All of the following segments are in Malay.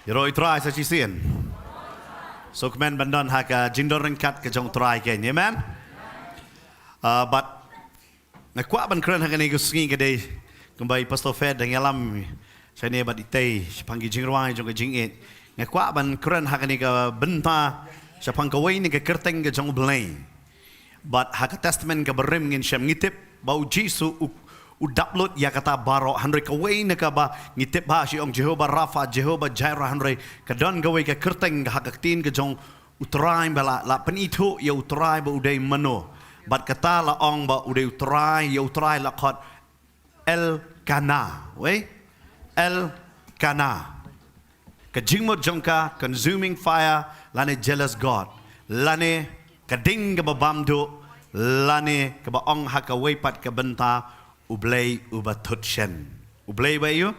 Rồi try sa chi sien. So kemen bandon ha ka jingdon ringkat ke jong try ke amen. But na kwa ban kren ha ka ni gusingi ke dei kumbai pastor fed dang yalam sa ni bat itay pangi jingruai jong ke jingit. Na kwa ban kren ha ka ni ka benta sa pangkawai ni ka kerteng ke jong blay. But ha ka testament ka berim ngin syam ngitip bau Jisu udaplut ya kata baro handre kawai na ka ba ngitip ba si ong Jehovah Rafa Jehovah Jireh handre ka don kawai ka kerteng ka hakaktin ka jong utrai bala la penito ya utrai ba udai mano bat kata la ong ba udai utrai ya utrai la khot el kana we el kana ka jingmot jongka consuming fire lane jealous God lane kading ka babamdo lane ka ba ong hakawai pat ka benta ublay uba tutchen ublay ba yu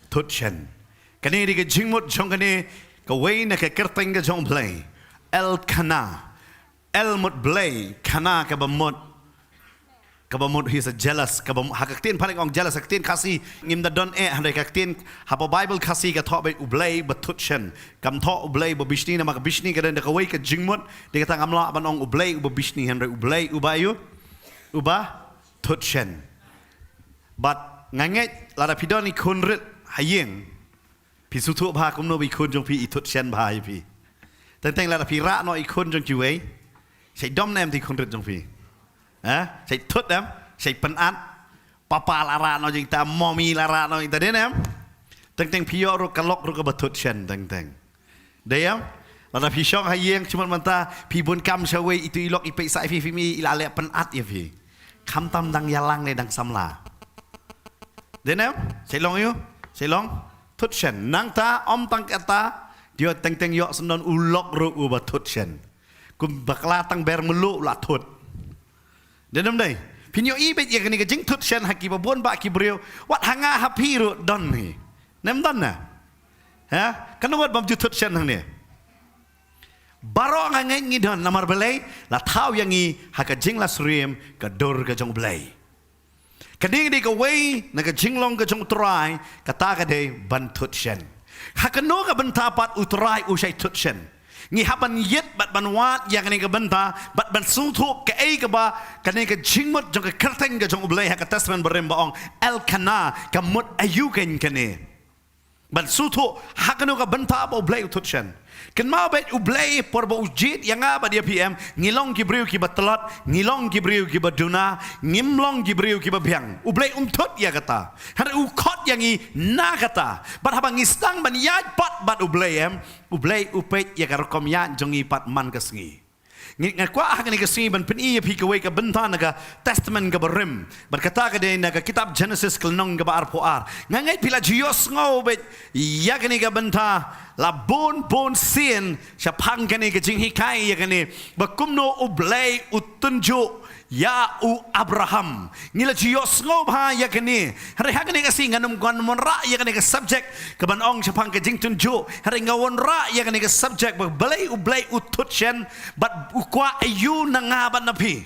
tutchen kani di ka jingmot jong kani ka way na ka kerteng ka jong blay el kana el mot blay kana ka ba mot he's a jealous ka ba hakaktin paling ong jealous haktin kasi ngim da don handai haktin haba bible kasi ka thok ba ublay ba tutchen kam thok ublay ba bishni na maka bishni ka den ka way ka jingmot di ka tang amla ban ong ublay uba bishni handai ublay uba yu uba tutchen but nganget lada pidon ni kunrit hayeng pi sutu bha kum no bi kun jong pi itut chen bha pi teng lada pi ra no i kun jong chiwe sai dom nem ti kunrit jong pi sai tut dem sai penat papa lara no jing ta momi lara no ta den em teng pi yo ro kalok ro ka batut chen teng deyam lada pi shong hayeng cuma manta pi bun kam shawe itu ilok ipe sai fi mi ilale penat ya pi kam tam dang yalang ne dang samla đến em sẽ long thut sen nang ta om tang kata dia teng yok senon ulok ro uba thut sen kum bakla tang ber melu la thut đến em đây pinyo i bet ye kani ka jing thut sen haki ba bon ba ki breu wat hanga happy ro don ni nem don na ha kan wat bam ju thut sen hang ni baro ngai ngi don namar belai la thau yang ngi haka jing la sriem ka dor ka jong belai kadang di kawai naga jinglong ka jong try kata ka de ban tutchen hakano ka benta pat utrai usai tutchen ngi haban yet bat ban wat yang ni ka benta bat ban sungthu ka ei ka ba kani ka jingmot jong ka kerteng ka jong ublai haka testament berem baong el kana ka mut ayuken kani ban sungthu hakano ka benta ba ublai tutchen kan mau bet ublay por ba ujit yang apa dia PM ngilong kibriu ki batelot ngilong kibriu ki baduna ngimlong kibriu ki babiang ublay umtut ya kata har ukot yang i na kata bat habang istang ban yat pat bat ublay ublay upet ya karokom ya jongi pat man kasngi ngakwa akan ikasi ban peni pi kawai ka benta naga testament ka berim berkata ka de naga kitab Genesis kelnong ka bar poar ngangai pila jios ngau bet ya kani ka benta la bon sin sya pang kani ka jing hikai ya kani bakumno ublay utunju ya u Abraham ngila jios ngau ha ya kani hari hakani kasi nganum kon monra ya kani ka subject ka ban ong sya pang ka jing tunju hari ngawon ra ya kani ka subject balay ublay ututchen but kwa ayu nangaban napi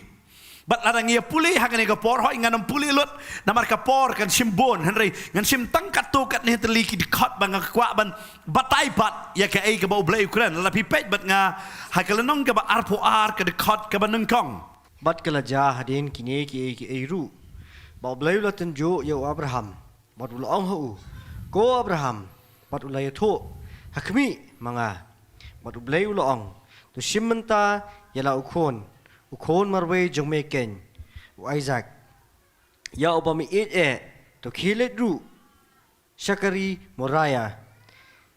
bat larang ia puli hakani ka por hoi nganam puli lut namar ka por kan simbon henry ngan sim tangkat tu kat ni teliki di khot bang kwa ban batai bat ya ka ai ka bau blai ukran la pi pet bat nga hakalenong ka ba arpo ar ka de khot ka ban kong bat kala ja hadin kini ki ru bau blai la tenjo ya Abraham bat ul ong hu ko Abraham bat ulai thu hakmi manga bat blai ul ong tu simenta yala ukon marway jong meken Isaac ya obami to kilet ru Syakari Moraya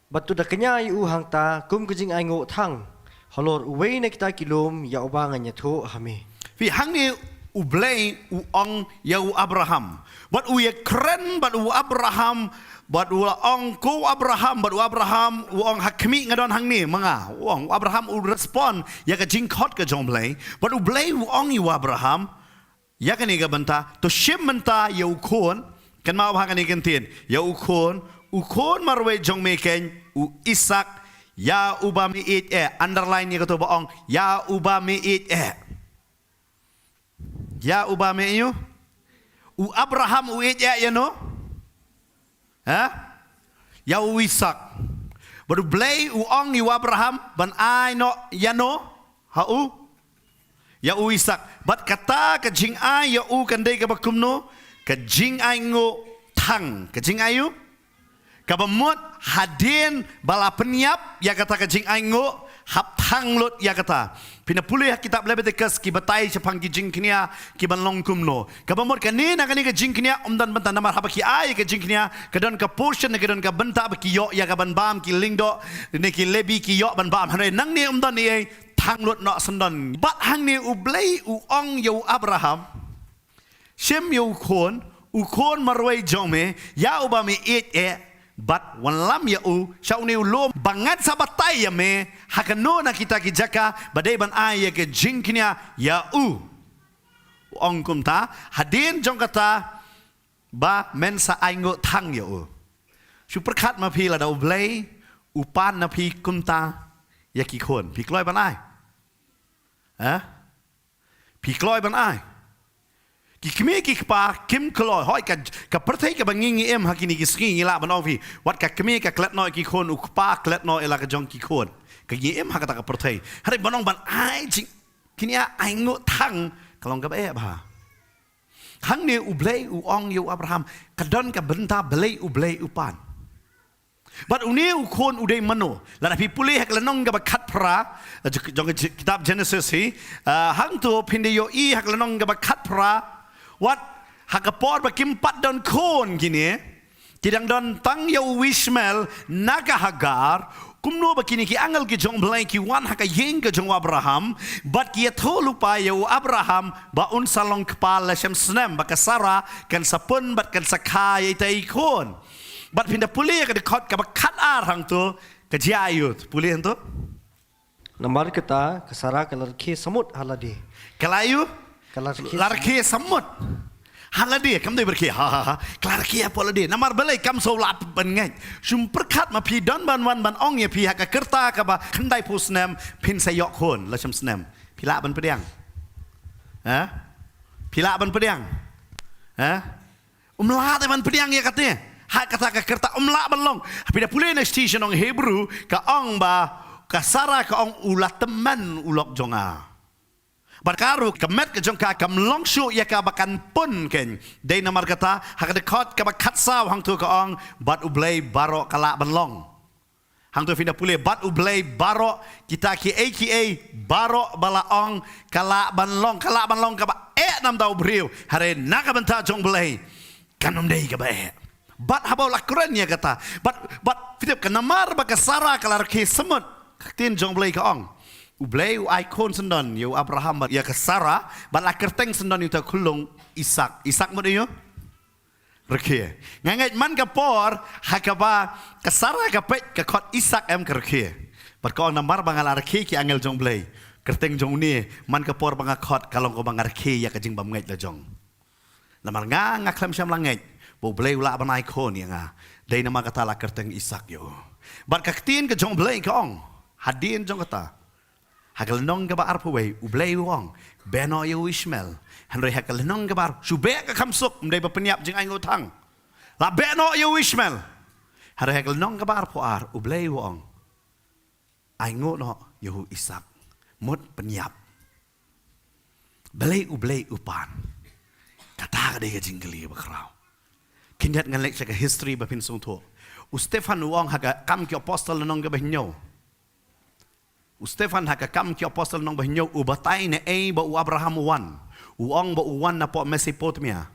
batu da kenya yu hang ta kum kujing ai ngo thang halor uwei na kita kilom ya obangan nya tho hami fi hang ni ublay uong ya Abraham but u ye kren but u Abraham but u ong ko Abraham but u Abraham uong hakmi ngadon hang ni manga uong Abraham u respond ya ka jing khot ka jong blay but u blay uong yu Abraham ya ka ni ga banta to shim menta ya u kon kan mau hang ni kan tien ya u kon marwe jong meken u Isak ya ubami underline ni ka to baong ya ubami Ya uba me you. U Abraham u ya no. Ha? Ya u Isak. Baru blay u ong you Abraham ban ai no ya no. Ha u. Ya u Isak. Bat kata ke jing ai ya u kan dei ka bakum no. Ke jing ai ngo thang. Ke jing ai you. Kabamut hadin bala penyap ya kata ke jing ai ngo. Hap thang lot ya kata. Pina pulih kitab lebih dekas ki batai sepang ki jing knia ki ban long kumno. Kabamot kani na kani ke jing knia dan bentan namar haba ki ai ke jing knia kadon ka portion ke don ka benta ba ki yo ya ka ban bam ki lingdo ne ki lebi ki yo ban bam hanai nang ni dan ni thang lot no sandon. Bat hang ni u blai u ong yo Abraham. Shem yo kon marwai jome ya ubame But wan lam ya u syau ni ulom bangat sabatai ya me hakano na kita ki jaka badai ban ai ya ke jingknya ya u ong kum ta hadin jong kata ba men sa ai ngo thang ya u super khat ma phi la da blai upan na phi kum ta ya ki khon phi kloi ban ai ha phi kloi ban ai ki kme ki pa kim kloi hoi ka perthai ka bangingi em hakini ki skingi la banong fi wat ka kme ka klet no ki khon u pa klet no ela ka jong ki khon ka ye em hakata ka perthai hari banong ban ai jing kinia ai ngo thang kalong ka ba hang ne u blai u ong yu Abraham ka don ka benta blai u pan but uni u khon u dei mano la pi pulih hak lanong ka khat pra jong kitab Genesis hi hang tu phinde yo I hak lanong ka khat pra Wat hakapor bakim pat don kon gini kidang don tang yo Ishmael naga Hagar kumno bakini ki angal ki jong blai ki wan haka yeng ke jong Abraham but ki tholu pa yo Abraham ba un salong kepala shem snem ba Sarah kan sapun bat kan sakai tai kon but pinda puli ka dekot ka bakat arang tu ka jayut puli tu Namar kita kesara kelarki semut haladi. kalayu Kelarki larki samut halade kam dei berki ha clarki apa lade namar belai kam so lap ban ngai sum perkat ma pi don ban wan ban ong ye pi ha ka kerta ka ba khandai pusnem pin sayok khon la cham snem pila ban pediang ha pila ban pediang ha umla te ban pediang ye katnya ha kata ka kerta umla ban long pida pule na station ong Hebrew ka ong ba ka Sarah ka ong ulat teman ulok jonga Barkaru kemet ke jongka kam longshu ya ka bakan pun ken dei namar kata hak dekot ka bakat saw hang tu ka ong bat ublei baro kala banlong hang tu fina pule bat ublei baro kita ki aka baro bala ong kala banlong ka ba nam dau briu hare naga benta jong blei kanum dei ka ba bat habau lakren ya kata bat fitip ka namar ba ka Sarah kala ke semut tin jong blei ka ong Ublay u ikon sendon yu Abraham ya ke Sarah bala kerteng sendon yu ta kulung Isak mo yo rekhe ngangai man ka por hakaba ke Sarah ka pet ka khot Isak em kerkhe bat ko nambar bangal rekhe ki angel jong blay kerteng jong ni man ka por banga khot kalong ko bangar rekhe ya ka jing bam ngai la jong lamar nga klem syam langai bo blay ula ban ikon ya nga dei nama kata la kerteng Isak yo bat ka tin ka jong blay ka ong hadin jong kata Hakal nong ka ba arpuwe ublay wong beno yo Ishmael hanre hakal nong ka bar shube ka kamsuk mdai ba penyap jing ai ngotang la beno yo Ishmael hanre hakal nong ka bar puar ublay wong ai ngono yo Isak mut penyap ublay upan kata ka de jing geli ba kraw kindat ngan lek ka history ba pin sung tho Stefan wong haka kam ki apostle nong ka ba nyo Stefan haka kam ki apostle nong bahnyo ubatai ne ba u Abraham wan uong ba uwan na po Mesopotamia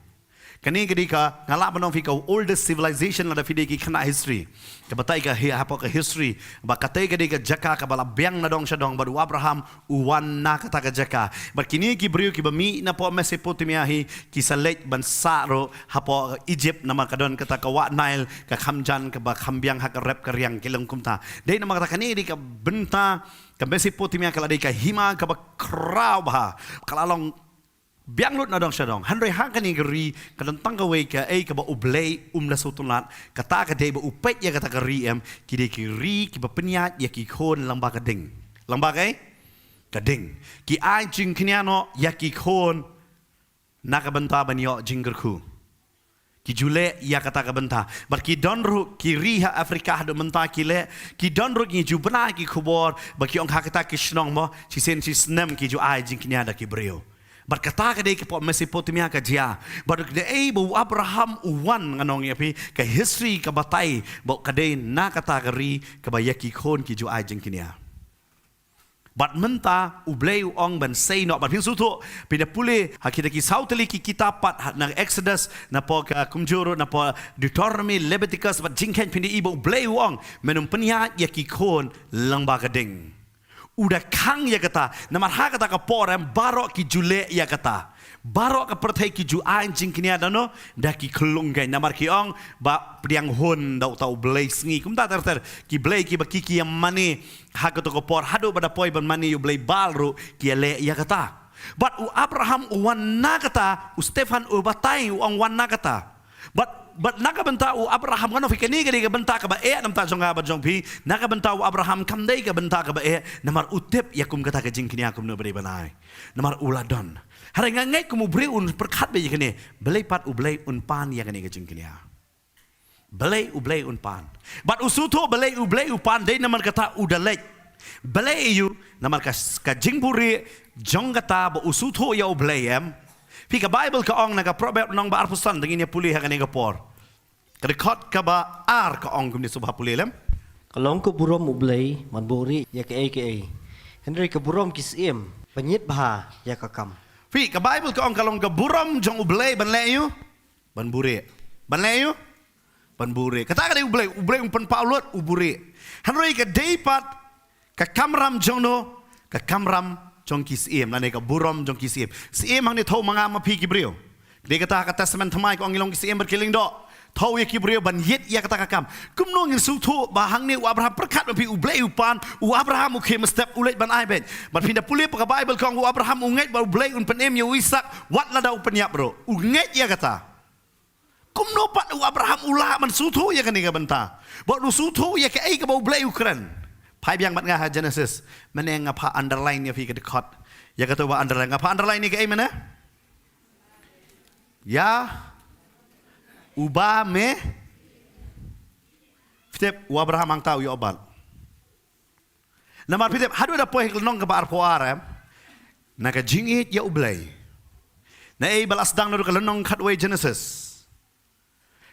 kani gedi ka ngala banong fi ka oldest civilization la da fide ki khana history ka batai ka hapo ka history ba katai gedi ka jaka ka bala biang na dong shadong ba u Abraham uwan na kata ka jaka ba kini ki briu ki ba mi na po Mesopotamia hi ki salek ban saro hapo Egypt na makadon kata ka wa Nile ka khamjan ka ba khambiang haka rep ka riang kilong kumta dei na makata kani di ka benta ka Mesopotamia kala dei ka hima ka ba kraw ba kalalong biang lut na dong syadong hanrei hang kani geri kadon tanggawe ka ka ba ublay la sutulat kata ka dei ba upet ya kata ka riem ki de ki ri ki ba penyat ya ki khon lamba ka ding lamba ka ding ki ai jing kniano ya ki khon nak benta banyo jinggerku. Ki jule ia kata ke benta. Bar ki donru ki riha Afrika do benta ki le. Ki donru ki jubna ki kubor. Baki ong hakata ki shnong mo. Si sen si snem ki ju ai jingkinya da ki brio. Bar kata ke de ki po Mesopotamia ka dia. Bar de ei bu Abraham uwan nganong ya pi ka history ka batai bo ka de na kata ke ri ka ba yaki khon ki ju ai jingkinya. Bat menta ublei ong ban sei no bat pinsu tu pina pule hakita ki sauteli ki kitapat na Exodus na po kumjuro na po Deuteronomy Leviticus bat jingken pina ibo ublei ong menum penya ya ki kon lang ba kading udah kang ya kata na marha kata ka porem barok ki jule ya kata barok ka perthai ki ju ain jingknia dano da ki klunggai na mar ki ong ba priang hon dau tau blei sngi kum ta ter ki blei ki ba ki yang mani hakato ko por hado pada poi ban mani you blei balru ki le ya kata but u Abraham u wan na kata u Stefan u batai u ong wan na kata but naka benta u Abraham kano fikani ga benta ka ba nam ta jonga ba jong pi naka benta u Abraham kam dei ka benta ka ba namar utep yakum kata ka jingknia kum no beri banai namar uladon hari ngangai kumu beri un perkat be kene belai pat u belai un pan ya kene ka jingknia belai u belai un pan but usuto belai u pan dei namar kata udalek belai you namar ka jingburi jong kata ba usuto ya u belai pi ka Bible ka ong naga proverb nong ba arpusan dengin ya pulih ka kene ka por kadekot ka ba ar ka ong kum ni subha pulih lem Kalong ko burom ublay manburi ya ka Henry ka burom kisiem panyit baha ya ka kam. Fi ka Bible ka ong kalong ka burom jong ublay ban leyu ban buri ban leyu ban buri kata ka ublay un pan paulot uburi Henry ka daypat ka kamram jong no ka kamram jong kisiem nane ka burom jong kisiem siem hang ni thau manga ma phi kibrio de kata ka testament thamai ko ong ilong kisiem berkiling do thau ya kibrio ban yet ya kata ka kam kumno ngin su thu ba hang ni u Abraham perkat ma phi ublay upan u Abraham u khem step ulet ban ai bet ban pinda puli ka Bible ko u Abraham u nget ba ublay un penem ya Isak wat la da u penyap bro u nget ya kata kumno pat u Abraham ula man su thu ya kani ka benta ba u su thu ya ka ai ka ba ublay ukran Pai biang mat ngah Genesis mana yang apa underline ya fi ke dekat ya kata wa underline apa underline ni ke mana ya ubah me fitep wa Abraham ang tahu ya obat namar fitep hadu ada poe nong ke bar poar na ka jingit ya ublay na ei balas dang no ka nong khatway Genesis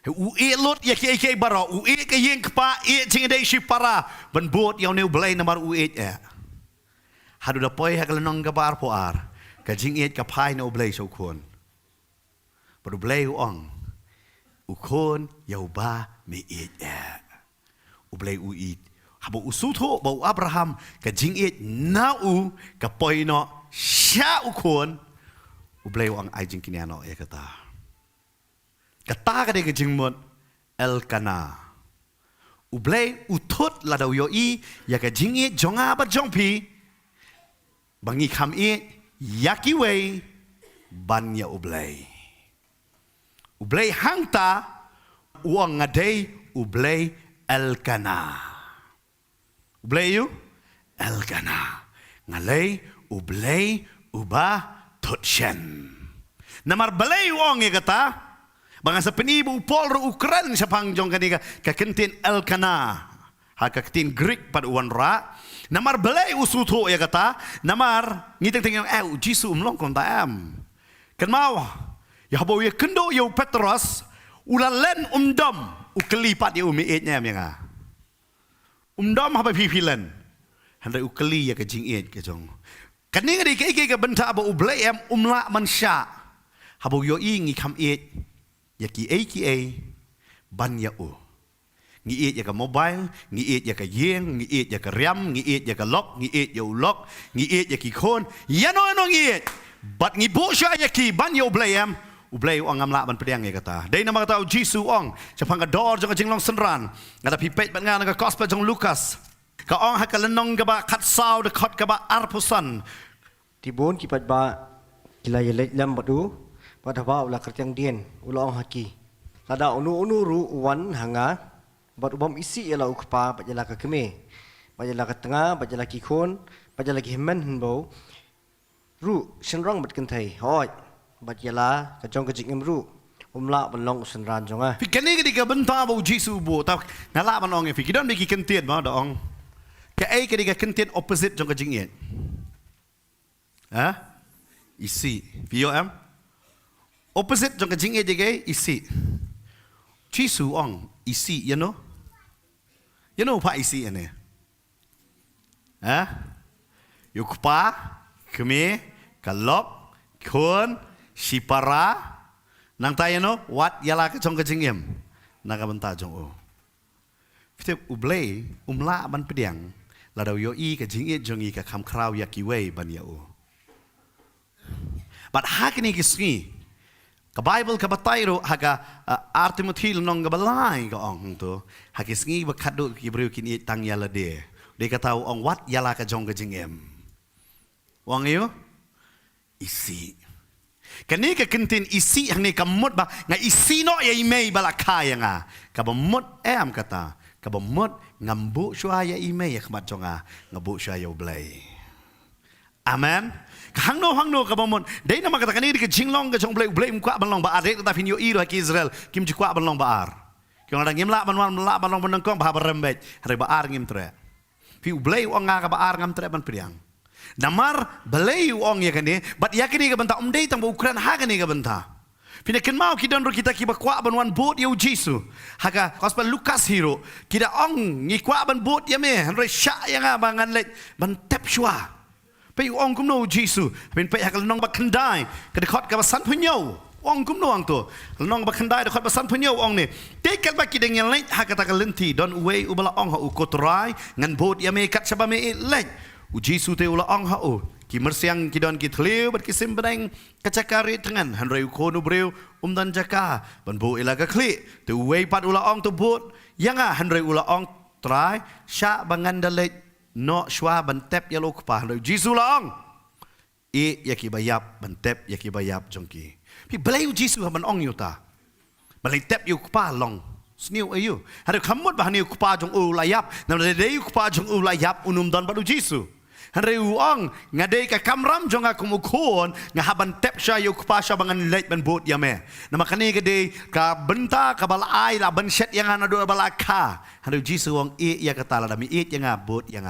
u lot ya ke bara u ke yeng kpa ching dei shi para ban bot yaw ne blai namar u hadu da poi ha nong ga bar po ar ka jing ka pai no blai so kon baru blai u ong u kon yaw ba me u blai u habo u suto ba u Abraham ka jing na u ka poi no sha u kon u blai u ong ai jing kinano ya kata kata ka de jingmot Elkana ublay utot la daw yo ya ka jingi jonga ba jongpi bangi kham yaki wei ban ya ublay hangta uang ngadei ublay Elkana ublay you Elkana ngalay ublay uba totshen namar balay uang ya kata bangsa penibu polru Ukraine sa pangjong kaniga ka kentin Elkana ha ka kentin Greek pad uwan ra namar belai usuto ya kata namar ngiteng teng jisu umlong kon taam kan mau ya habo ya kendo ya Petrus ulalen umdom ukelipat ya umiitnya menga umdom haba pipilen handai ukeli ya ka jingit ka jong kaninga di ka benta ba ublai umla mansya habo yo ngi kam ya ki ban ya u ngi ya ka mobile ngi ya ka yeng ngi ya ka ram ngi ya ka lock ngi ya u lock ngi ya ki khon ya no ngi bat ngi bo sha ya ki ban ya ublayam ublay ong amla ban pedang ya kata dai nama kata Jisu ong chapang ka dor jong jinglong senran ngata pipet ban nga nga gospel jong Lukas ka ong hakalenong ka ba khat saw de khot ka ba arpusan Tibon kipat ba kila yelek lam batu pada ba ulah kertiang dien ulah ong haki lada unu ru wan hanga bat ubam isi ialah ukpa bajala ka keme bajala ka tengah bajala ki khon bajala ki hemen henbo ru senrong bat kentai hoi bat yala ka jong ka jing imru la ban long usan ran jong a Phi cái này cái đi cái bên ta bảo Jesus bộ ta ngã lạ bên ông ấy phi cái đó mấy cái kinh tiền mà đó ông cái ấy cái đi cái kinh tiền opposite trong cái chính hiện hả isi phi em opposite trong cái chính hiện gì cái isi Jesus ông isi you know apa isi ini hả yukpa kami kalok kun sipara nang tayo no what yala ka chong ka jingem nakabanta jong o fitep ublay umla ban pediang la daw yo i ka jingit jong i ka kham kraw yakiwe ban ya o but hakini kisngi ka bible ka batayro haga artimothil nong ga balai ka ong to hakisngi ba khadu ki breu kini tang yala de ka taw ong what yala ka jong ka jingem wang yo isi Kani ka kintin isi hang ni kamut ba nga isi no ya imei bala kaya nga kabamut am kata kabamut ngambu shwa ya imei ya khmat jonga ngabu shwa ya blai amen hang no kabamut dei na makata kani ka jinglong ka jong blai blai kwa ban long ba are ta fin yo iro ki Israel kim ji kwa ban long ba ar kyong ada ngim la ban long ban kong ba barembet re ba ar ngim tre fi blai ong nga ka ba ar ngam tre ban priang Namar belai uang ya kani, but ya kani ka banta umdei tang Ukraine ha kani ka banta. Pina ken mau kita ro kita kiba kwa ban wan boat ya Jesu. Haga gospel Lukas hero kita ong ngi kwa ban boat ya me re sha ya nga bangan let ban tep shwa. Pe ong kum no Jesu. Pin pe hakal nong ba kandai ka de khot ka san phunyo. Ong kum no ang to. Nong ba kandai de khot ba san phunyo ong ni. Te kal ba kideng yang let ha kata ka lenti don uwe ubala ong ha u kotrai ngan boat ya me kat saba me let. Jesu te ula ong ha o ki mersiang ki don ki thleu bat ki simbreng kacakari tengan hanrei kono breu dan jaka ban bo ila ka kli te wei pat ula ong to bot yanga hanrei ula ong trai sha bangan dalet no shwa ban tep ya lok pa hanrei Jesu la ong e yaki bayap ban tep yaki bayap jongki pi belai Jesu ban ong yuta balai tep yu pa long sniu ayu hari kamut ba hani pa jong u layap nam dei pa jong u layap unum don badu Jesu Henry uang ngadei ka kamram jonga kumukon ngahaban tep sya yuk pa sya bangan leit ban bot yame na makani gede ka benta ka balai la ban set yang ana do balaka Henry Jesu uang e ya kata la dami e yang bot yang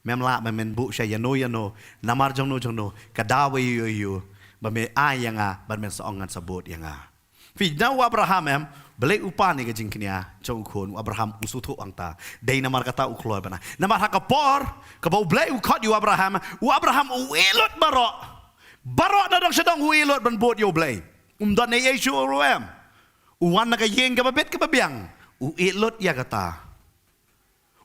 memla men bu sya yano namar jongno ka dawe yu ba me ai yang ban men saongan sabot yang fi daw Abraham Belai upah ni kajing kenia jauh kon Abraham usutu angta dai namar kata ukloi bana namar hakapor kabau belai ukot yu Abraham uelot barok dadang sedang uelot ban bot yu belai dan ne Yesu ruam uwan na kayeng kababet kababiang uelot ya kata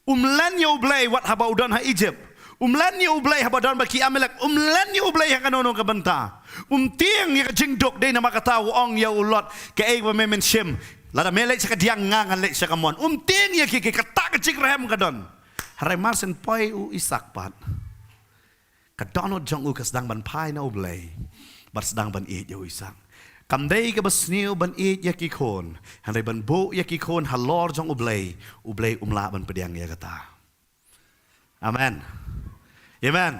len yu belai wat habau dan ha Egypt len yu belai habau dan baki Amalek len yu belai hakanono kabanta tiang ya kajing dok dai namar kata ong ya ulot ka ei ba memen shem Lada melek sa kadiang ngangan lek sa kamon. Ting ya kiki katak kecik rehem kadon. Harai marsen poi u isak pat. Kadon jong u kasdang ban pai na ublay. Bar sedang ban it ya u isak. Kamdei ka basniu ban it ya kikon. Harai ban bo ya kikon halor jong ublay. Ublay umla ban pediang ya kata. Amen. Amen.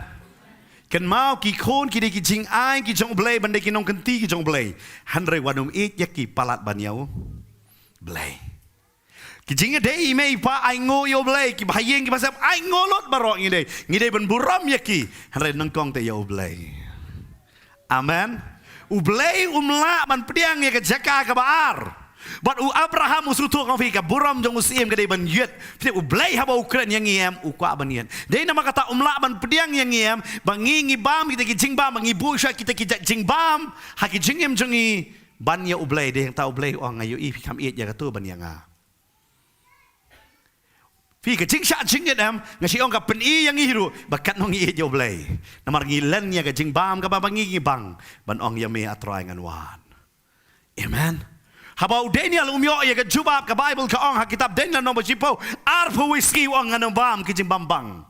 Kan mau kikon kidi kijing ai ki jong ublay ban de kinong kenti ki jong ublay. Harai wanum it ya ki palat ban yau. Belai. Kijingnya dei mei pa ai ngo yo belai ki bahayeng ki pasap ai ngolot barok ngidei ben buram yaki hare nangkong te yo belai. Amen. Ublai umla man pediang ya ke jaka ka baar. Bat u Abraham usutu ka fi ka buram jong usim ka dei ban yet. Fi ublai haba ukran yang ngiem ukwa ban yen. Dei nama kata umla man pediang yang ngiem bangi ngibam kita ki jingbam bangi busha kita ki jingbam ha ki jingem jongi ban ya ublay deh yang tahu ublay orang ayu i kam iet ya katu ban yang fi ka jing sha jing yam ngasi ong ka pen i yang hiru bakat nong iet ya ublay namar ngilen ya ka jing bam ka bangi bang ban ong ya me atrai ngan wan amen habau Daniel umyo ya ka jubab ka Bible ka ong ha kitab Daniel nomor sipo arpu whisky ong ngan bam ki jing bambang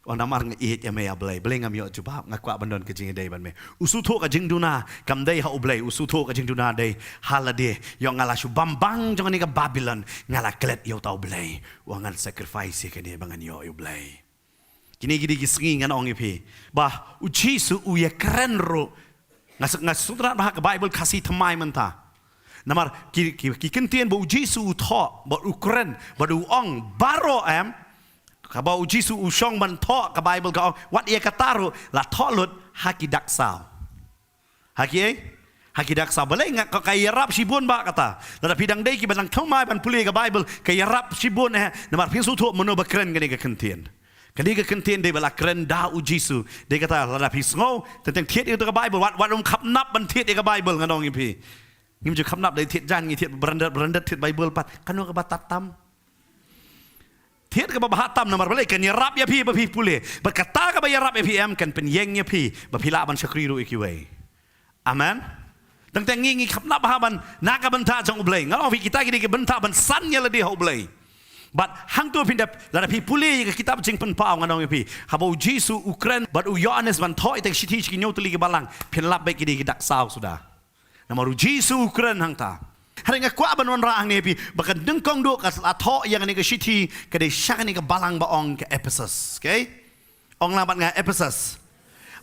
Orang namar ngiit ya me ablay, belai ngam yo jubab ngakwa bandon kejing day ban me. Usuto ka jing duna, kam day ha ublay, usuto ka jing duna day halade, yo ngala shu bambang jangan ni ka Babylon, ngala klet yo tau blay, wangan sacrifice ka ni bangan yo ublay. Kini gidi kisingi ngan ong ipi, bah ujisu u ya keren ro ngas sutra bah ke Bible kasih temai mentah. Namar ki kentien bo Jisu tho bo Ukraine bo ong baro ka bo Jisu usong man tho ke Bible ka wat ia kataru la tho lut haki daksau. Haki daksau boleh ngak ka yarap sibun ba kata. La pidang dei ki banang temai ban puli ke Bible ka yarap sibun namar pinsu tho mono ba kren gani ke kentien. Kali ke kentien dei bala kren da u Jisu. Dei kata la pisngo tentang tiet itu ke Bible wat kap nap ban tiet ke Bible ngadong ipi. Ngim ju kap nap dari tiet jan ngi tiet berendat tiet Bible pat kanu ke batatam. Tiet ke bahatam nomor balik kan yarap ya pi ba pi pule. Berkata ke ba yarap ya pi kan penyeng ya pi ba pila ban syakriru ikiwei. Amen. Tentang ngi kap nap bahaban nak benta jong ublei. Ngalo pi kita gini ke benta ban san ya ledi ublei. But hang tu pindap lara pi pule ke kitab jing pen pau nganong pi. Habo Jisu Ukraine but u Yohanes ban thoi tek siti ki nyotuli ke balang penlap baik gini ke dak sau sudah. Namaru Jisu Ukraine hang ta. Hari ngakwa ban wan raang ne pi bakan dengkong do ka atho yang ni ke siti ke de syak ni ke balang ba ong ke Ephesus, okay? Ong labat nga Ephesus.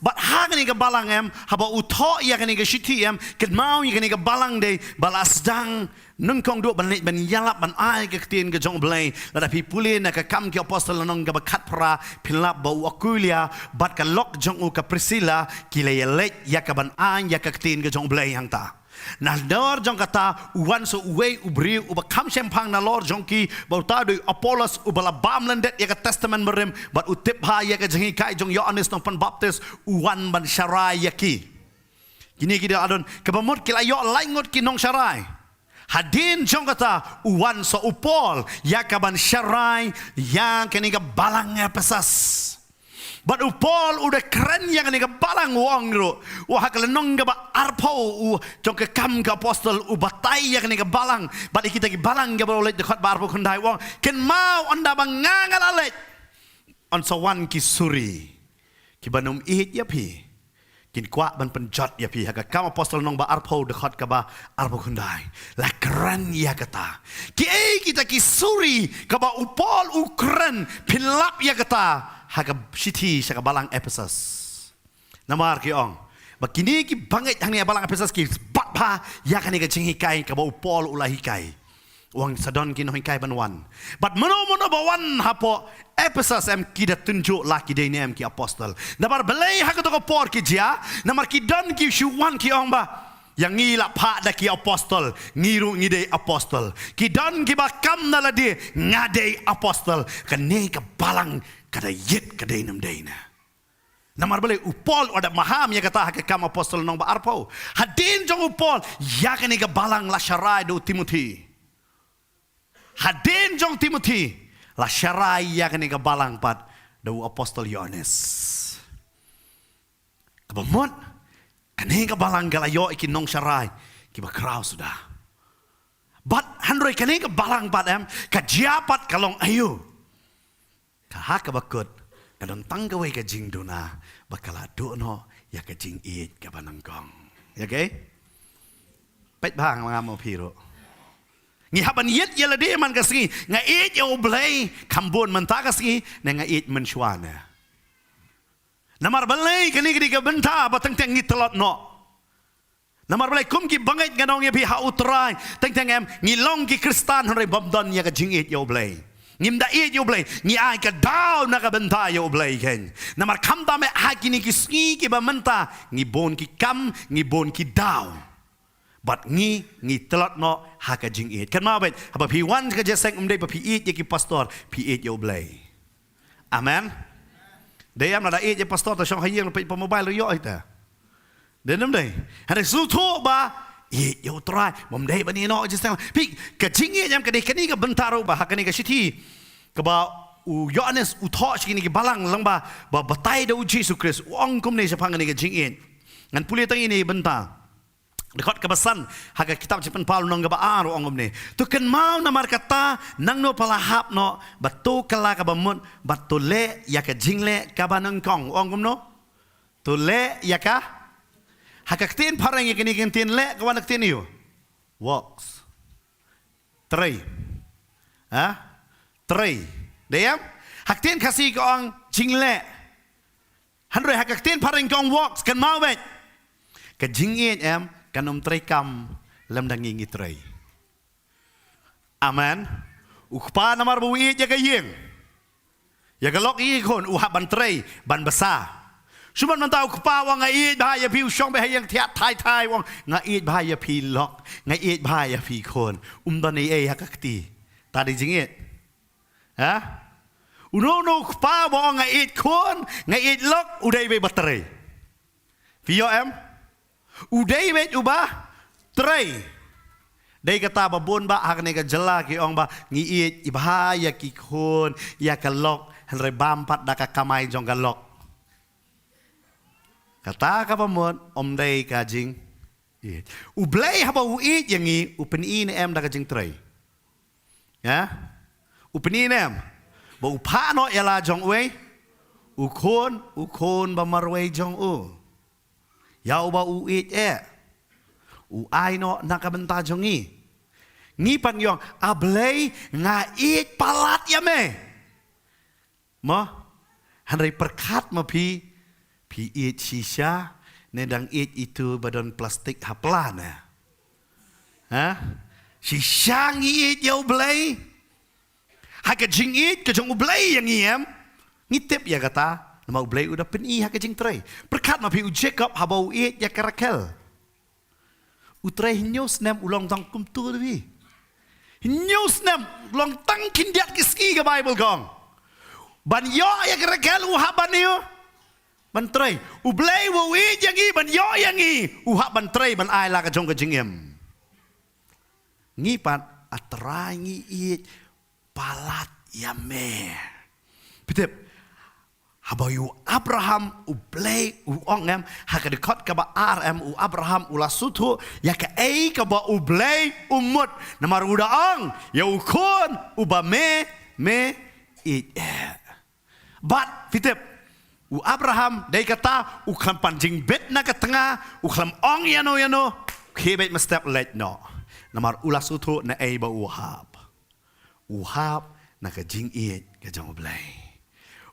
But hang ni ke balang habo u tho yang ni ke siti ke mau yang ni ke balang de balas dang nengkong do ban yalap ban ai ke tin ke jong blai la pi pulin ka kam ke apostol nong ka bakat pra pilap bau akulia bat ka lok jong u ka Priscilla kile yelek ya ka ban ai ya ka tin ke jong blai hang ta na dor jong kata wan so we ubri u ba kam sempang na lor jong ki bau ta do Apollos u bala bam landet ya ka testament merem bat u tip ha ya ka jengi kai jong Yohanes nong pan baptis wan ban syarai ya ki kini kita adon kebamut kila yo laingot ki nong syarai hadin jong kata uwan so upol yakaban syarai yang kini ke balang Ephesus. But upol udah keren yang kini ke balang wong ro. Wah kelenong ke ba arpo jong ke kam ke apostol ubatai yang kini ke balang. But kita ke balang ke boleh dekat ba arpo kundai wong. Ken mau anda bangangal alet. On sawan ki suri. Ki banum ihit ya pi. Kin kuat ban penjat ya pi haga kam apostol nong ba arpo dekat ke ba arpo kundai la keren ya kata ki kita ki suri ke ba upol ukren pilap ya kata haga siti saka balang Ephesus namar ki ong bakini ki banget hang ni balang Ephesus ki bat pa ya kan ni ke jing hikai ke ba upol ulah hikai wang sadon ki no hikai ban wan but mono ba wan hapo Ephesus kita tunjuk laki dia ni ki apostol. Namar belai hak to ko por ki dia, namar ki don ki shuwan ki ong ba. Yang ngila pa da ki apostol, ngiru ngide apostol. Ki don ki ba kam na la dia ngade apostol. Kene ke balang kada yit kada nam deina. Namar belai upol ada maham ya kata hak kam apostol nong ba arpo. Hadin jong upol ya kene ke balang la syarai do Timothy. Hadin jong Timothy la syarai yang ni ke balang pat dau apostol Yohanes. Kebamut kani ke balang galayo ikin nong syarai kiba krau sudah. But handroi kani ke balang pat ka jiapat kalong ayu. Ka hak bakut kadang tanggawe ke jing duna bakala duno ya ke jing it ke banangkong. Ya ke? Pet bang ngamo piro. Ngi haban yet yela de man kasi nga it yo blay kambon man ta kasi nga it man shwana namar balay kani kini ka benta batang tang ngitlot no namar balay kum ki bangait ganong ya bi ha utray tang tang ngi long ki kristan hore babdon ya ka jing it yo blay ngimda it yo blay ngi ay ka daw na ka benta yo blay ken namar kam da me ha kini ki ski ki ba menta ngi bon ki kam ngi bon ki daw but ngi telot no haka jing it kan ma bet apa pi wan ka jesek umdai pa pi it ye ki pastor pi it yo blai amen de am na da it ye pastor ta shong hayeng pe pa mobile yo ita de nam dai hada su tho ba it yo try mom dai ba ni no jesek pi ka jing it yam ka de kani ka bentaro ba haka ni ka siti ka ba u Yohanes u tho shi ni ki balang lang ba batai da u Jesus Christ ong kum ni sa pang ni ka jing it ngan puli tang ini benta dekat kebesan haga kitab Cipen Paul nong gaba aro ongom ni tu ken mau namar kata nang no palahap no batu kala ka bamut batu le ya ka jingle ka banang kong ongom no tu le ya ka haga tin parang ya kini tin le ka wanak tin yo works 3 deyam hak tin kasih ka ong jingle handre haga tin parang kong works ken mau bet cái chính yên em cái nôm trai cầm làm đang nghi trai amen ukpa namar bu yên ya cái yeng ya cái lok yên khôn uhap ban trai ban basa Cuma mentau ukpa wang ngai bahaya pi usong bahaya yang tiap thai wang ngai bahaya pi lok ngai bahaya pi khôn dan ni hakakti tadi jingit ha uno ukpa wang ngai khôn ngai lok udai be baterai Vio em udai be ubah trai Dai kata babon ba hak ne ka jela ki ong ba ngi bahaya ki khôn ya ka lok hanre bampat da ka kamai jong ka lok Kata ka pamon om day ka jing it. Ublay haba uit yang i upeni ni em da ka jing tray. Ya? Upeni ni em. Ba upa no yala jong we. Ukon ba marwe jong u. Ya ba uit U ai no nakabenta jong i. Ngi pan yong ablay nga it palat ya me. Mo hanray perkat ma pi it shisha nedang it itu badan plastik haplan ha shisha ngi it yo blay ha ka jing it ka jong blay yang ngiem ngitip ya kata mau blay udah peni ha ka jing tray perkat ma pi u Jacob habau it ya karakel utray nyos nem ulong tang kum tu wi nyos nem long tang kindiat kiski ka Bible gong ban yo ya karakel u haban yo Bantray, ublay wo wi yangi ban yo yangi, uhak bantray ban ai la ka jong ka jingem. Ngi pat atrai ngi it palat yame. Pitep habayu Abraham ublay ongem hakadikot ka ba RM u Abraham ulasutu ya ka ka ba ublay umut namaruda ong ya ukon uba me it. But pitep U Abraham day kata u klam panjing bet na ka tengah u klam ong yano kebet mestep let no namar ulas utu na ba uhab na ka jing it ka jong blay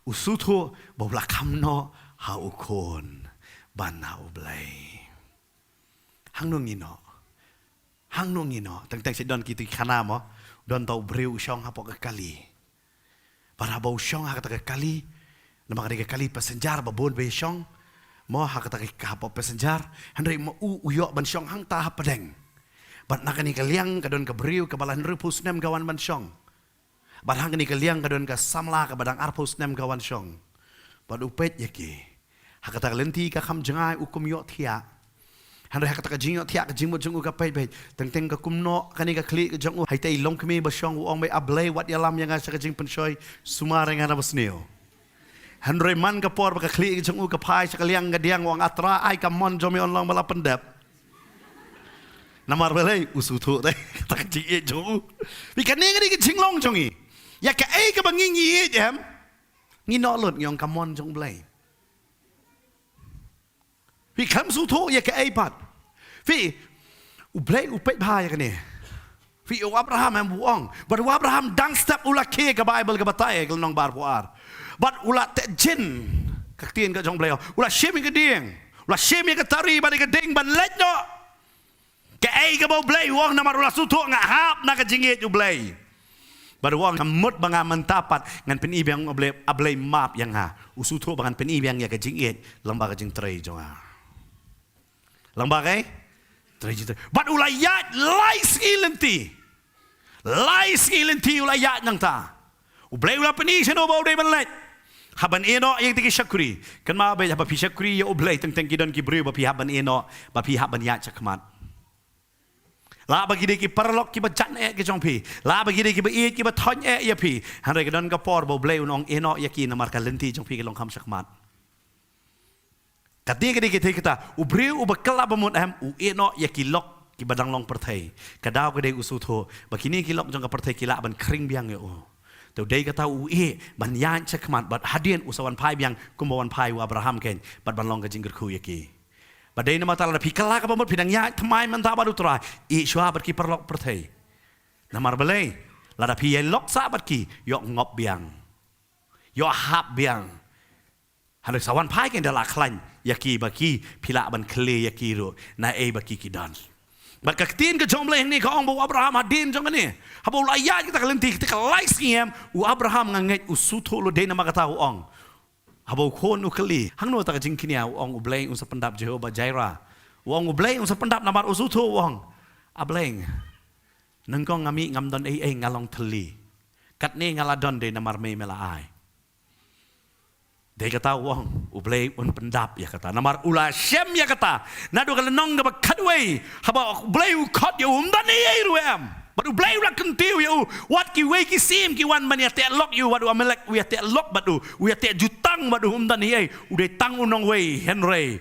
usutu ba blakam no ha u kon ban na u blay hang nong ino tang si don kiti kana mo don tau breu shong ha po ka kali para bau shong ha ka kali Nama kadang kali pesenjar babon besong, mo hak kata kapal pesenjar, hendak mo uyok bansong hang tahap pedeng, bat nak ni kaliang kadon kebriu kebalan rupus nem gawan bansong, bat hang ni kaliang kadon ke samla ke badang arpus nem gawan song, bat upet yaki, hak kata lenti ke kam jengai ukum yok tiak, hendak hak kata jing yok tiak jing mo jung uka pet, teng ke kumno kani ke klik ke jung hai tei long kemi basong uong bay ablay wat yalam yang asal ke jing pensoi sumareng ana basneo. Henry man ka por ka kli jong u ka pai sa kaliang ga diang wang atra ai ka mon jomi on long bala pendap namar belai usutu dai tak ji e jong bi ka ne ga jing long jong i ya ka ai ka banging i em ngi no lot ngong ka mon jong blai bi kam sutu ya ka ai pat fi u blai u pe ba ya ka ne fi u Abraham em buong but Abraham dang step ula ke ka Bible ka batai ka nong bar puar But ulat jin kaktian ka jong beliau ulat shemi ka ding ulat shemi ka tari ba ka ding ban let no ka ai ka bau blay wong namar ulat sutu nga hap na ka jingit u blay ba wong kamut banga mentapat ngan pen ibang ablay map yang ha usutu bangan pen ibang ya ka jingit lamba ka jing tray jong ha lamba kay tray jing but ulayat lai skilenti ulayat nang ta u blay ulat pen sino bau day ban let Haban eno yang tiki syakuri. Kan ma ba haba pi syakuri ya oblay teng kidon ki bri ba pi haban eno ba pi haban ya cakmat. La bagi de ki parlok ki ba jan ki jong pi. La bagi de ki ba ki ba thon ya pi. Han re kidon ka por ba oblay unong eno ya ki namar ka lenti jong pi ki long kham cakmat. Kati ki kita ubri u ba kala ba mun am u eno ya ki lok ki badang long perthai. Kadau ke de usutho ba kini ki lok jong ka perthai ki la ban kring biang yo. Tau day kata ban yan cakmat bat hadian usawan pai biang kumbawan pai wa Abraham ken bat ban long ka jingger ku yaki bat day nama tala pi kala ka bamot pidang ya thamai man ta baru tra shwa bat ki perlok perthai namar balai lada pi lok sa bat ki yok ngop biang yok hap biang hanok sawan pai ken dala klan yaki baki pila ban kle yaki ro na baki kidan bat ka tin ka jomble ni ka ong bo Abraham hadin jong ni habo layat kita kalenti kita like skiem u Abraham nganget u suto lo de na makata ong habo kon u kali hangno ta ka jing kinia ong u bleng u sa pendap Jehovah Jireh ong u bleng u sa pendap namar u suto ong ableng nang ko ngami ngam don ngalong thali kat ni ngaladon de namar me mela ai dia kata wong ublay un pendap ya kata namar ula shem ya kata nadu kala nong ga kadway haba ublay u khot ya dan ai ruam but ublay ula kentiu ya what ki way ki sim ki wan man ya te lok you wadu amelek we te lok badu we te jutang badu dan ai ude tang unong way henry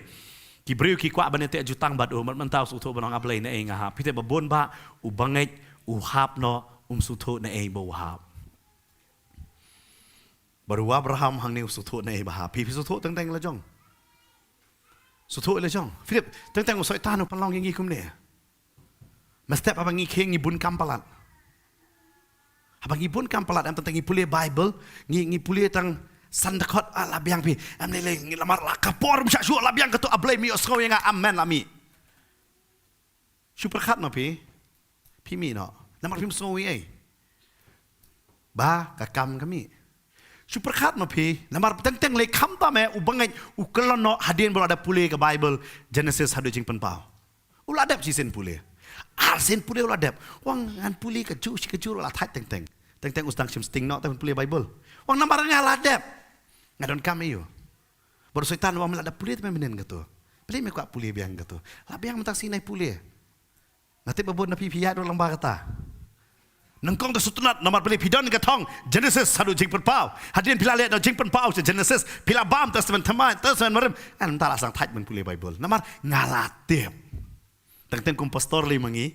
ki breu ki kwa ban te jutang badu man taw su tho banong ablay na ai nga ha pite babon ba u banget u hap no su tho na ai bo hap baru Abraham hang ni sutu na ibaha pi sutu teng la jong sutu la jong Philip teng usoi tanu palong yang ikum ne mestep abang ikeng ni bun kampalat abang ibun kampalat am tentang ipule Bible ngi pule tang sandakot ala biang pi am le ngi lamar la kapor msa su la biang ketu ablay mi osko yang amen lami super khat no pi mi no lamar pim so wi ai ba ka kam kami super khat no pi namar teng le kham ta me u bangai u kelon no hadin bol ada pule ke Bible Genesis hadu jing pen pau ula adap si sen pule sen pule ula adap wang ngan pule ke ju la thai teng ustang sim sting no ta pule Bible wang namar ngala adap ngadon kami yo baru setan wang ada pule te menen gitu pule me kwa pule biang gitu la biang mentak sinai pule ngate babon na pi pia do lamba kata nengkong tu sutunat nomor beli pidon ke tong Genesis sadu jing pen pau hadin pila lihat jing pen pau Genesis pila bam testament marim an tala sang thaj men pule Bible nomor ngalatip teng kum pastor li mangi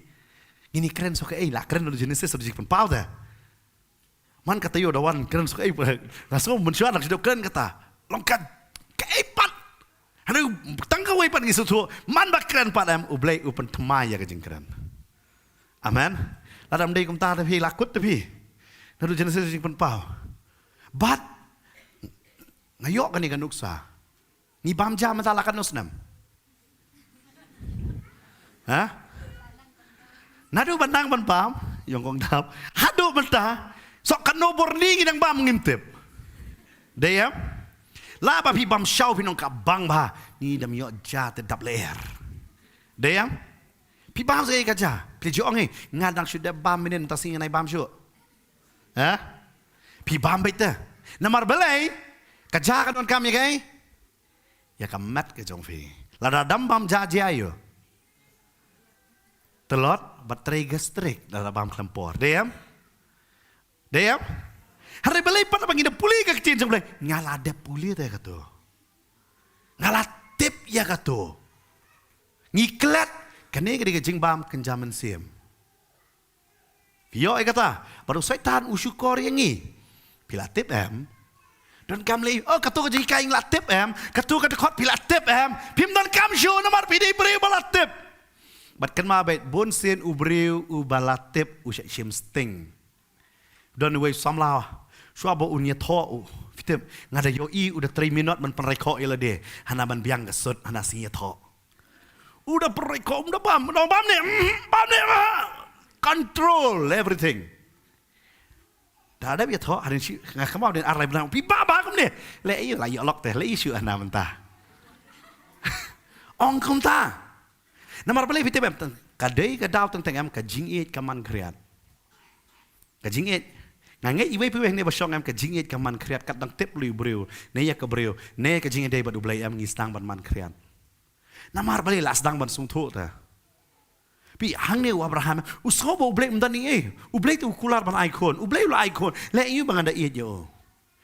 ini keren so ke la keren do Genesis sadu jing pen pau dah man kata yo dawan keren so ke langsung mensyuat nak keren kata longkat ke pat hanu tangka wei pan gisu man bak keren padam ublei upen temai ya ke jing keren amen Adam day kum ta tapi lakut tapi nadu Genesis jing pen pau bat ngayok kan ni kan uksa ni bam jam ta lakan usnam ha nadu bandang pen pam yong kong dap hadu benta sok kan no borni ngidang bam ngintip deyam la ba pi bam shau pi nong ka bang ba ni dam yo ja te dap leer deyam pi bam sai kaja pi jo ngi ngadang sudah bam minen ta sing nai bam shu ha pi bam bait ta namar belai kaja kan on kam ya kai ya kam mat ke jong fi la da dam bam ja ja yo telot baterai gastrik da bam klempor deyam hari belai pat bang ida puli ka kecin jong belai ngala de puli ta kato ngala tip ya kato ngiklat kene ke jing bam kenjaman sim yo kata baru setan usukor yang ni pilatip em don kam le katu ke jing kaing latip em katu ke khot pilatip em pim don kam show nomor pidi beri balatip bat kan ma bet bon sen ubriu u balatip u shim sting don we samla suabo unya tho fitip ngada yo i udah 3 minit man penreko ila de hana ban biang gesut hana sinya tho udah perikop, udah bam ni, control everything. Dah ada biar tahu hari ini nggak kemau dan arah bilang, pi baba kamu ni, le iyo lah iyo lok teh, le isu anda mentah. Ong kamu ta, namar beli fitur bem, kadai kadau tentang kajing it kaman kreat, kajing it. Ngangai iwe piwe ni basong kajing it kaman kreat kat dang tip lu breu, ne ya ke breu, ne kajing it day badu belai ngistang ban man kreat. Namar balik las dang ban sung thu ta. Pi hang ni Abraham, usau bo blek mdan ni ublek tu kular ban icon, ublek lu icon, le iu bang ada iet yo.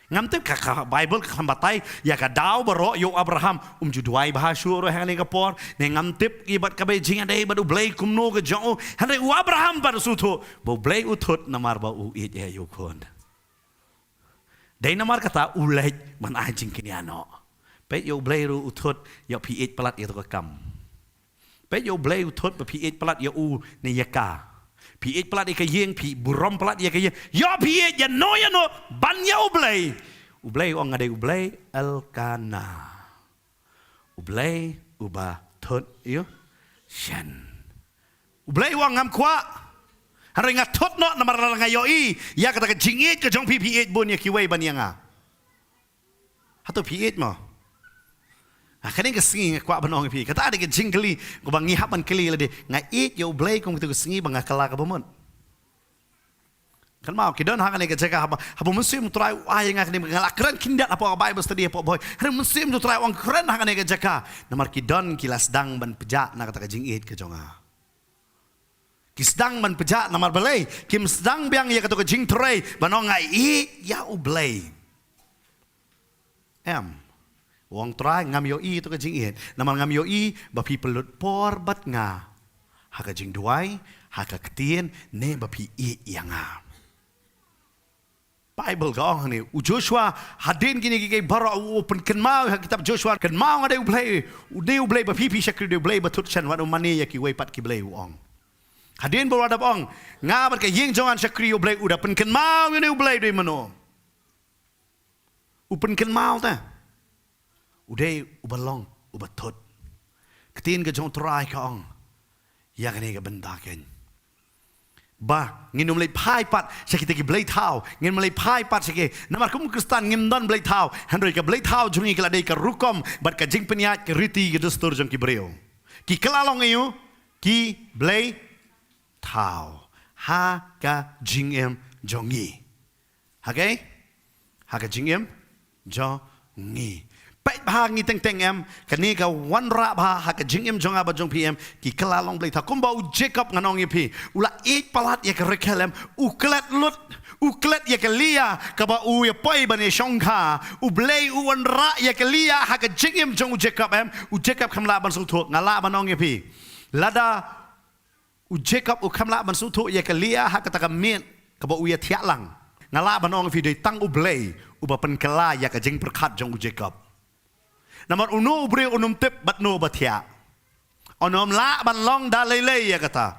Ngam tep ka Bible ka batai ya ka daw baro yo Abraham juduai bahasyu ro hang ni ka por, ne ngam tep ibat ka beijing ada ibat ublek kumno ka jo, hang u Abraham ban su thu, bo blek uthut namar ba u iet ya yo kon. Dai namar kata ulek ban ajing kiniano. Pet yo blay ru uthut yo pi pelat yo to kam. Pet yo blay uthut pi pelat yo u ne yaka. Pi pelat ke yeng pi burom pelat ye ke ye. Yo pi ya no ban yo blay. Ublay ong ngade ublay Elkana. ublay uba thot yo shan ublay wang ngam kwa haringa thot no namar ngayo I ya kata jingit ke jong pi bun ya kiway ban yanga hato pi mo kani ke singi kwa banong pi kata ada ke jingkeli ko bangi hapan keli lade ngai yo ublay kong tu ke singi banga kala ka bomon kan mau kidon hang ne ke jaga haba musim try ay nga kini ngala kran kindat apa Bible study apa boy hari musim tu try wang kran hang ne ke jaga namar kidon kilas dang ban peja na kata jingit ke jonga kisdang ban peja namar balai kim sedang biang ya kata jing tray banong ngai ya ublay wang try ngam yo I tu ke jingit namar ngam yo I ba people lut por bat nga haka jing duai haka ketien ne ba pi yang Bible ka ni Joshua hadin gini gini bara open kenmau kitab Joshua kenmau ada ublay ba pipi syakri de ublay ba tutsan wa mani ya ki wei pat ki blay ong hadin bo ada ong ngabat ka ying jongan syakri ublay udah pen kenmau ni ublay de mano upen kenmau ta uday ubalong ubatot ketin ka jong try ka ong ya kani ka bendaken ba ngin mulai pai pat sakit ki blai thau ngin mulai pai pat sakit namar kum kristan ngin don blai thau handoi ka blai thau jungi kala dei ka rukom bat ka jing peniat ka riti ki dustur jong ki breu ki klalong ayu ki blai thau ha ka jing jongi okay ha ka jing jongi Pait bahang ni teng kani ka wan ra ba ha ka jing jonga ba jong pm ki kala long blai tha kumba u Jacob nganong pi ula palat ya ka rekelem u klet ya ka lia ka ba u ya pai ba ne shongkha u blai u wan ra ya ka lia ha ka jing jong Jacob u Jacob khamla ban su thok ngala ba nong pi lada u Jacob u khamla ban su thok ya ka lia ha ka ta ka mien ka ba u ya thia lang ngala ba nong pi dei tang u blai u ba pen kala ya ka jing perkhat jong u Jacob namar uno ubre unum tip bat no batia onom la ban long da lele ya kata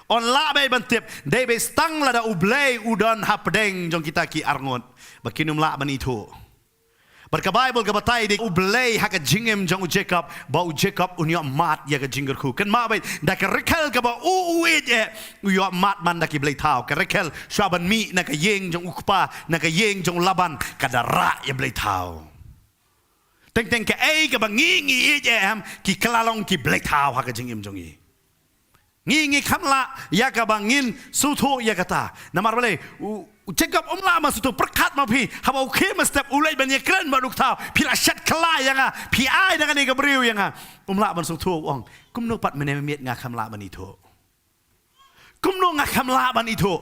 on la bay ban tip dei be stang la da ublay udon hapdeng jong kita ki arngot bakinum la ban itu barka Bible ka batai de ublay ha ka jingem jong Jacob ba u Jacob unyo mat ya ka jinger ku kan ma bay da ka rekel ka ba u je yo mat man da ki blay tau ka rekel shaban mi na ka yeng jong ukpa na ka yeng jong laban ka da ra ya blay tau Teng ke ka bangi ki kalalong ki black tau ha ka jingim jongi ngi khamla ya ka bangin sutho ya kata namar bale u Jacob umla ma sutu perkat ma pi ha ba ke ma step ulai ban ye kren ba duk tau pi la shat kala yanga pi ai dengan ni ka briu yanga umla ban sutho ong kumno pat mene miet nga khamla ban itu kumno nga khamla ban itu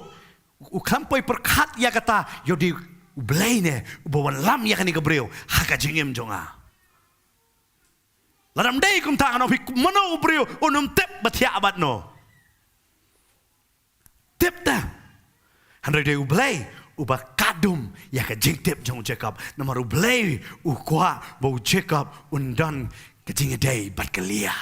u khampoi perkat ya kata yo di ublay ne ubawan lam ya kan ni ka briu ha ka jingim jonga Ladam day kum tangan opi mano ubrio unum tip batia abat no. Tip ta. Handai day ublay uba kadum ya ka jing tip jong Jacob. Namar ublay ukwa bau Jacob undan ka jing day bat kelia.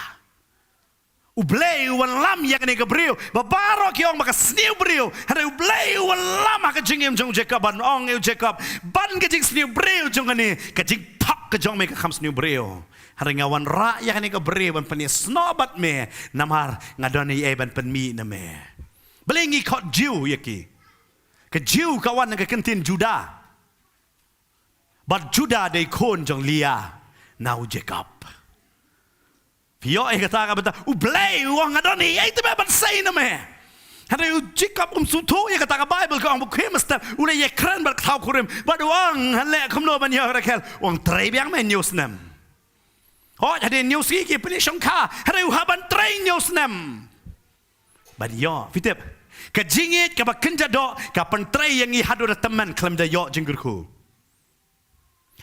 Ublay uwan lam ya ka ni ka brio. Babaro ki ong maka sniu brio. Handai ublay uwan lam ka jingim jong Jacob ban ong eu Jacob. Ban ka jing sniu brio jong ani ka jing pop ka jong me ka kham sniu brio. Haringawan ra ya kan ka bre ban pani snobat me namar ngadoni e ban pen mi na me belengi kot jiu yaki ke jiu kawan ka kentin juda but juda de kon jong lia now Jacob pio e kata ka bata u blay wang ngadoni e te ban sai na me hada u Jacob suto ya kata ka Bible ka ang kemasta ule ye kran bar thau kurim bad wang halle khumno ban ya rakel wang trebiang men newsnam Oh, jadi news ki pilih songka, hari uhaban train news nem. Badiyo, fitip. Kejingit, kaba kenja do, kapan train yang ihadu da teman klaim da yo jinggerku.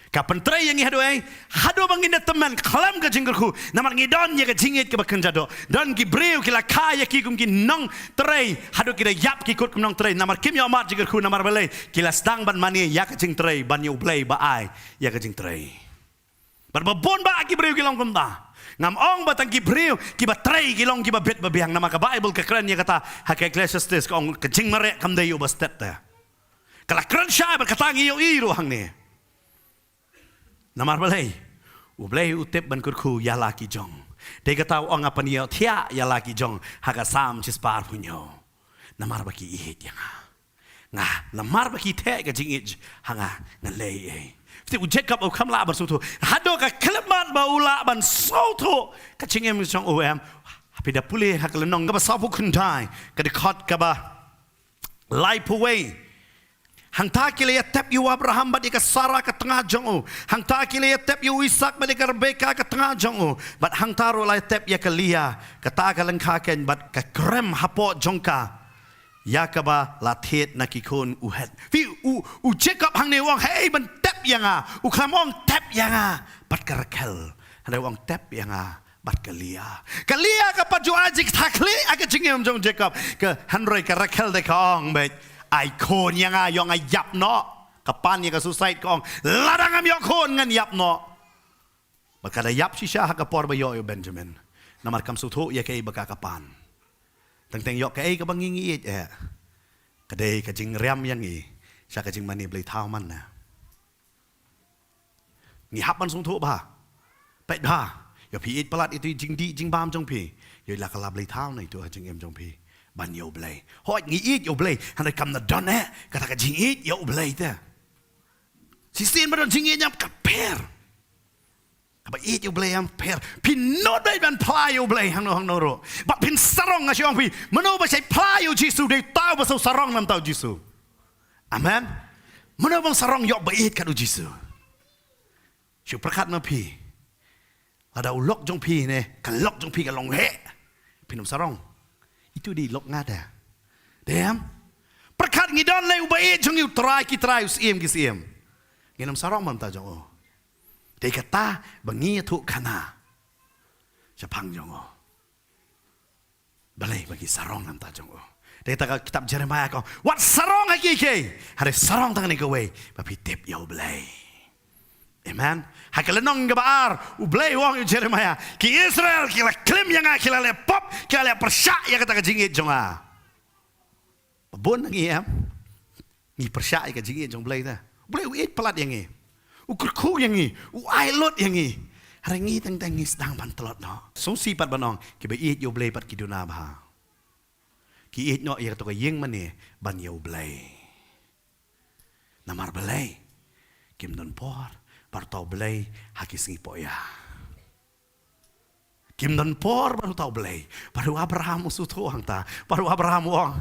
Kapan train yang ihadu hadu bangin da teman klaim ka jinggerku. Namar ngidon ya kejingit kaba kenja do. Dan ki breu kila kaya ki kum ki nong train, hadu kira yap ki kut kum nong train. Namar kim yo mat jinggerku namar balai. Kila sedang ban mani ya kejing train, ban yo blay ba ai ya kejing train. Berbon ba ki breu kilong kumta ngam ong batang ki breu ki ba trai kilong ki ba bet ba biang nama ka Bible ka kran ya kata ha ka Ecclesiastes ka ong kajing mare kam dayo ba step ta kala kran sha ba kata ngi yo iro hang ne namar balai Ublay utip ban kurku ya laki jong. Dia kata orang apa ni tia ya laki jong haga sam cispar punyo. Namar baki ihit yang ngah namar baki te ka jingit hanga ngalei. Ti Jacob au kamla ban sutu. Hado ka kelman ba ula ban soto ka jingem jong om. Tapi dah pulih hak lenong ka ba sapu kuntai ka dekat ka ba lai puwei. Hang ta kile tep yu Abraham badi ka Sarah ka tengah jong. Hang ta kile tep yu Ishak badi ka Rebecca ka tengah jong. Bat hang taro lai tep ya ka Leah ka ta ka lengkaken bat ka krem hapo jongka. Ya ka ba lathet nakikon uhet. Fi u Jacob hang ne wong hey ban tep yanga. U klamong tep yanga bat ka Rachel. Hang wong tep yanga bat ka Leah. Ka Leah ka paju ajik takli aga jingem jong Jacob. Ka Henry ka Rachel de ka ong bet. Ai kon yang ayong ayap no kapan yang kesusait kong ladang am yok kon ngan yap no bakada yap sisha hakapor ba yo Benjamin namar kam sutu ya kay baka kapan teng yok kay ka bangingi kadai ka jing riam yang i sa ka jing mani blai thau man na ni hap man sutu ba pet ba yo pi it palat itu jing di jing bam jong pi yo la kala blai thau na itu jing em jong pi ban yo blay hoi ngi eat yo blay han kam na don kata ka jing eat yo blay ta si sin ba jing eat nyam ka per ka ba eat yo blay am per pin no dai ban ply yo blay hang no ro ba pin sarong nga siong pi mano ba sai ply yo jisu dei tau ba so sarong nam tau jisu amen mano bang sarong yo ba eat ka du jisu siu prakat ma pi ada ulok jong pi ne ka lok jong pi ka long he pinum sarong itu di lok ngada. Dem. Perkat ngidon le ubai jong yu try ki try usiem ki siem. Nginam sarong mam ta jong o. Dia kata bangi tu kana. Japang jong o. Balai bagi sarong nam ta jong o. Dia kata kitab Jeremiah ko, "What sarong lagi ke? Hari sarong tangan ke we, tapi tip yo balai." Amen. Hakalenong gabaar ublay wong yu Jeremiah ki Israel kila klim yang kila le pop kila le persya ya kata ka jingit jonga. Babon ngi am. Ni persya ka jingit jong blay ta. Blay u it pelat yang ngi. U kurku yang ngi, u ailot yang ngi. Hari ngi teng ngi sedang pantelot no. Song si pat banong ki ba it yo blay pat ki duna ba. Ki it no ya to ka yeng mane ban yo blay. Namar blay. Kim don por baru tahu belai haki singipo ya. Kim dan por baru tahu belai. Baru Abraham usutu hang ta. Baru Abraham wong.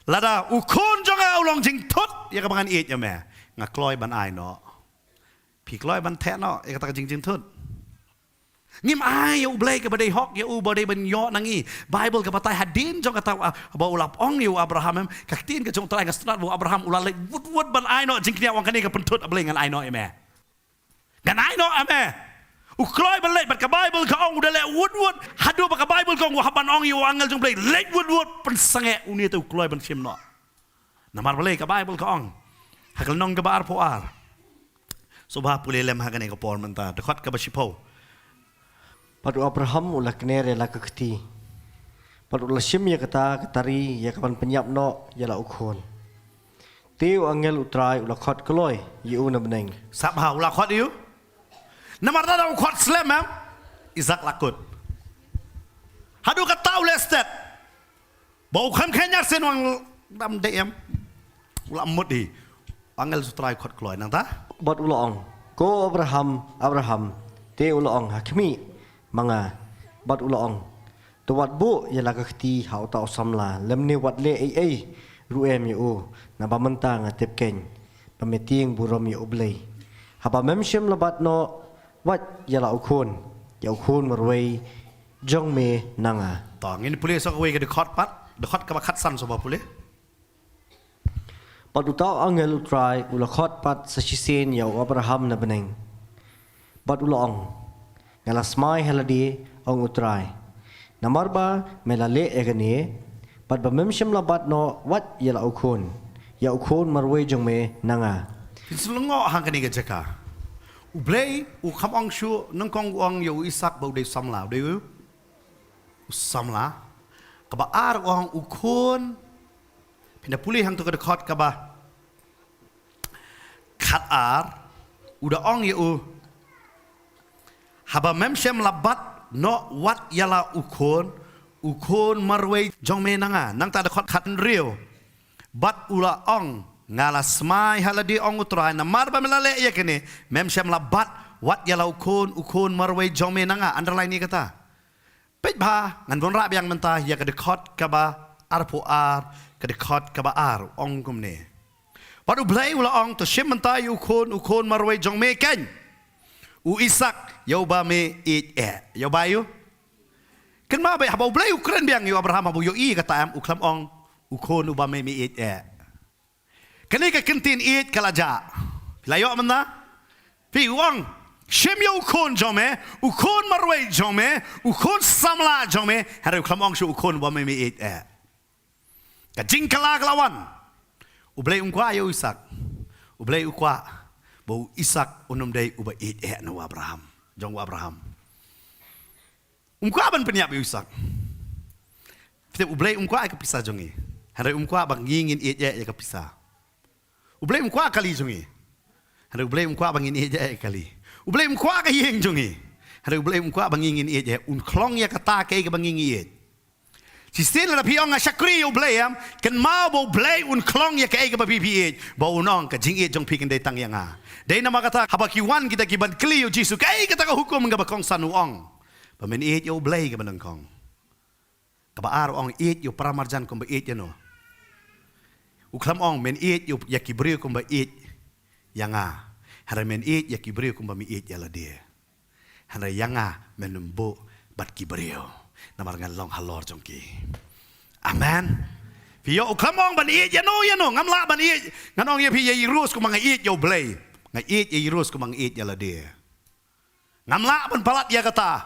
Lada ukun jonga ulong jing tut ya kabangan it ya me. Ngakloi ban ai no. Pi kloi ban te no ya kata jing tut. Ngim ai ya belai ke badai hok ya badai ban yo nangi. Bible ke batai hadin jong kata ba ulap ong ya Abraham kaktin ke jong trai ngasnat bu Abraham ulale wud ban ai no jing knia wong kani ke pentut belai ngan ai no ya me. Dan I know ame. Ukloi balai bat ka Bible ka ong udah le wood hadu ba ka Bible ka ong haban ong yu angel jong balai late wood pensange uni tu ukloi ban sim no. Namar balai ka Bible ka ong. Hakal nong ka bar poar. Subha pulih lem hakane ka por menta dekat ka basipo. Padu Abraham ulah kenere la kekti. Padu ulah sim ya kata ketari ya kapan penyap no ya la ukhon. Tiu angel utrai ulah khot keloi yu na beneng. Sabha ulah khot yu. Namar tada khot slam am. Izak lakut. Hadu ka tau lestet. Bau kham khanyar sen wang dam dem. Ulah mut di. Angel utrai khot keloi nang ta. Bot ulah ong. Ko Abraham. Tiu ulah ong hakmi manga. Bot ulah ong. Tuwat bu ya la kekti hau tau samla. Lem ni wat le ai. Ruem yu na bamenta ngatep ken pametiing burom yu oblay haba memshem labat no wat yala ukun ya ukun marway jong me nanga tong ini pulih sok we ke dekat ka bakat san soba pulih patutau angel utrai ulakot pat sa sisin ya Abraham na beneng bat ulong ngalasmai heladi ong utrai namarba melale egani pat bamemshem labat no wat yala ukun ya ukun marway jong me nanga Selengok hang kani ke jaka. Ublay u kham ong shu nang kong ong yo Isak bau de samla de u samla ka ba ar ong ukun pinda pulih hang tu ke dekat ka ba khat ar udah ong yo haba mem shem labat no wat yala ukon marway jong me nanga nang ta da khat rio bat ula ong ngala smai haladi ong utrai na marba melale ya kene mem shem labat wat yala ukon marway jong me nanga underline ni kata pet ba ngan bon rap yang mentah ya ka de khot ka ba arpo ar ka de khot ka ba ar ong kum ne padu blai ula ong to shem mentah ukon marway jong me ken u isak yau ba me it yau ba yu kan ma ba habau blai ukren biang yu abraham abu yo i kata am uklam ong ukon u ba me it kan ka kentin it kalaja layo mana pi uang shem yo ukon jome ukon marway jome ukon samla jome hari uklam ong shu ukon ba me it ka jingkala lawan u blai ungkwa yo isak u blai ukwa bau Isak unum day uba no Abraham jong Abraham ban penyiap Isak setiap ublay ai kepisah jongi hari bang ngingin ya kepisah ublay kali jongi hari ublay bang ngingin kali ublay ka yeng jongi hari ublay bang ngingin ya klong ya kata ke bang ngingin si sila na piyong nga syakri ublay kan mau bau blay klong ya ke ba pipi bau nong ka jingit jong pikin day tang yang Day na makata habakiwan kita kiban kliyo Jisu kay kita ka hukum nga bakong sanuong. Pamin yo blay ka banangkong. Kabaaro ong yo paramarjan kung ba no. Uklam ong men yo yakibriyo kung ba yanga. Hara men yakibriyo kung ba mi yala dia. Hara yanga menumbo bat kibriyo. Namarngan long halor jongki. Amen. Piyo uklam ong ban yano ngamla ban nganong ya piya irus kung mga yo blay. Nga irus kumang yala dia. Ngamla ban palat ya kata.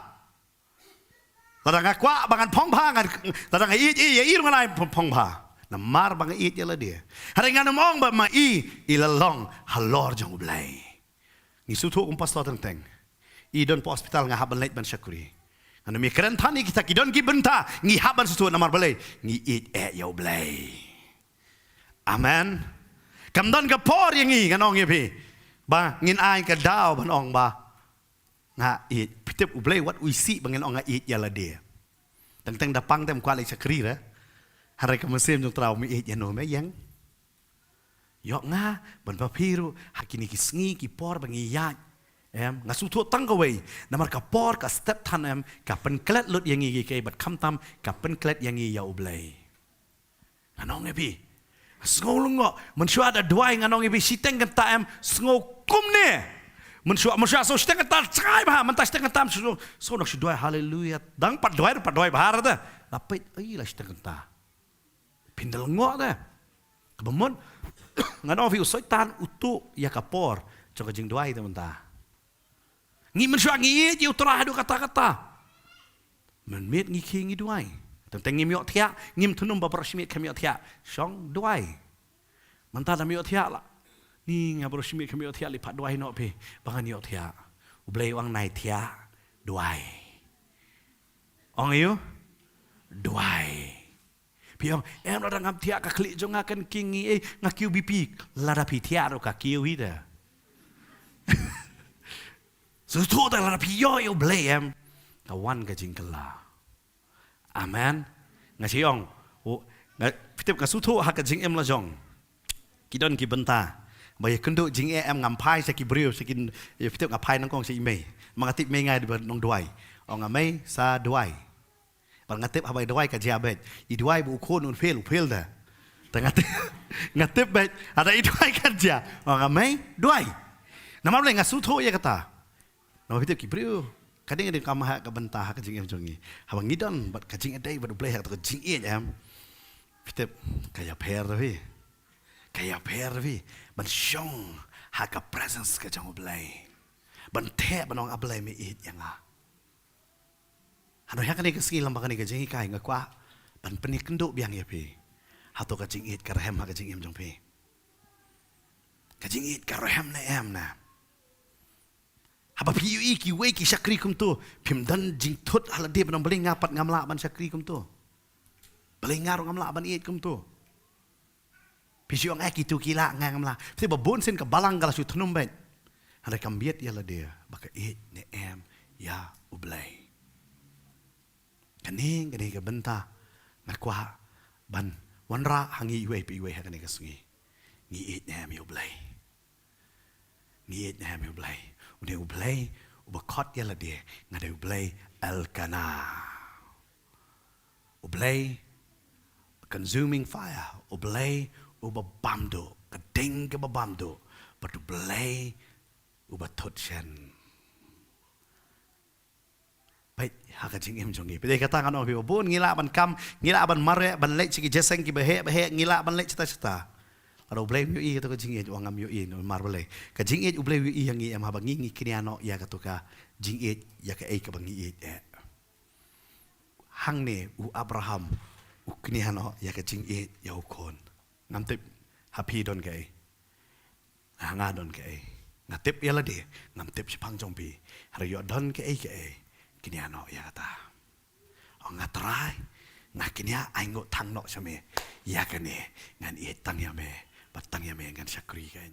Ladang akwa bangan pongpa ngan ladang ir nganay pongpa. Namar bang yala dia. Hari nga namong ba ilalong halor jong ublay. Ngisuto kung pastor teng. Idon po hospital nga haban late ban syakuri. Ano mi kerentani kita kidon gibenta ngi haban sutu namar balay ngi ya ublay. Amen. Kamdan ka por yang nganong yapi. Ba ngin ai ka daw ban ong ba nga pitep ublay wat uisi bangin ong nga yala dia teng dapang tem kwalay sa krira haray ka masim jong traw mi yano me yang yok nga ban papiru hakini kisngi ki por bangi yat nga suto tangkaway namar ka por ka step tan ka penklet lut yang kay bat kamtam ka penklet yang ya ublay anong epi Sengolong ngok, mensua ada dua yang anong ibi siteng kenta sengokum ne, mensua so siteng kenta cai bah, mentas siteng kenta so nak si dua haleluya, dang pat dua bahar dah, lapit, lah siteng kenta, pindel ngok dah, kebemun, nganong vi usoi tan utu ya kapor, coba jeng dua itu mentah, ngi mensua ngi je utrah adu kata-kata, menmit ngi kingi dua. Tentang ngimiok tiak, ngim tunum bapak simit kamiok tiak, song duai. Mentah dah miok tiak lah. Ni ngabur simit kamiok tiak lipat duai nok pi, bangan miok tiak. Ublay wang nai tiak, duai. Ong iyo, duai. Piong, dah ngam tiak kaklik jong akan kingi ngakiu bipi, lada pi tiak ro kakiu ida. Susu dah lada pi yo ublay kawan ka jingkala. Amen. Ngasiong. Pitip ka suto ha ka jing la jong. Kidon ki benta. Bay kendo jing ngampai sa ki brio sa kin pitip ngapai nang kong sa imay. Mga tip may ngai nong duai. O ngamay sa duai. Pag ngatip habay duai ka jabet. I duai bu ukon un fail da. Ngatip bet ada i duai ka ja. O ngamay duai. Namamle ngasuto ya kata. Nama pitip ki brio. Kadang ada kamah kebentah kajing jongi. Habang ngidon bat kajing adai bat ublay atau kajing Pitep kaya per vi. Ban syong haka presence kajang ublay. Ban te banong ablay mi yang Ano haka ni kasih lambang ni kajing kai ngakwa. Ban penikenduk biang ya pi. Hato kajing karahem ha kajing jong pi. Kajing karahem na Haba piyu ki weki syakri kum tu pimdan jing tut halade banong beling ngapat ngamla ban syakri kum tu. Beling ngarong ngamla ban iet kum tu. Pisiong tu kila ngamla. Si babon sen ka balang kala su tunum bet. Hada kambiet ya la dia baka iet ne ya ublay. Kaning ka benta ngakwa ban wanra hangi iwe pi iwe hakani ka sungi. Ngiit na mi ublay. Ngiit na mi ublay. Ude ublay ubakot yala dia ngade ublay Elkanah. Ublay consuming fire. Ublay ubabamdo. Kading ka babamdo. But ublay ubatot siyan. Baik, haka jing em jongi. Pede kata kan obi obun ngila ban kam, ngila ban mare ban lek ciki jeseng ki behe ngila ban lek cita-cita. Ado ublay yu i to jing e wangam yu i no mar bale. Ka jing e ublay yu i yang i am haba ngi kiniano ya ka to ka jing e ya ka e ka bangi e. Hang ne u Abraham u kiniano ya ka jing e ya ukon. Ngam tip happy don kai. Hanga don kai. Ngatip ya la de, ngam tip si pang jong pi. Har yo don ka e. Kini ano ya kata, ngatrai, ngakinya aingo tang no same, ya kene ngan ietang ya me, batang ya me ngan syakri kan.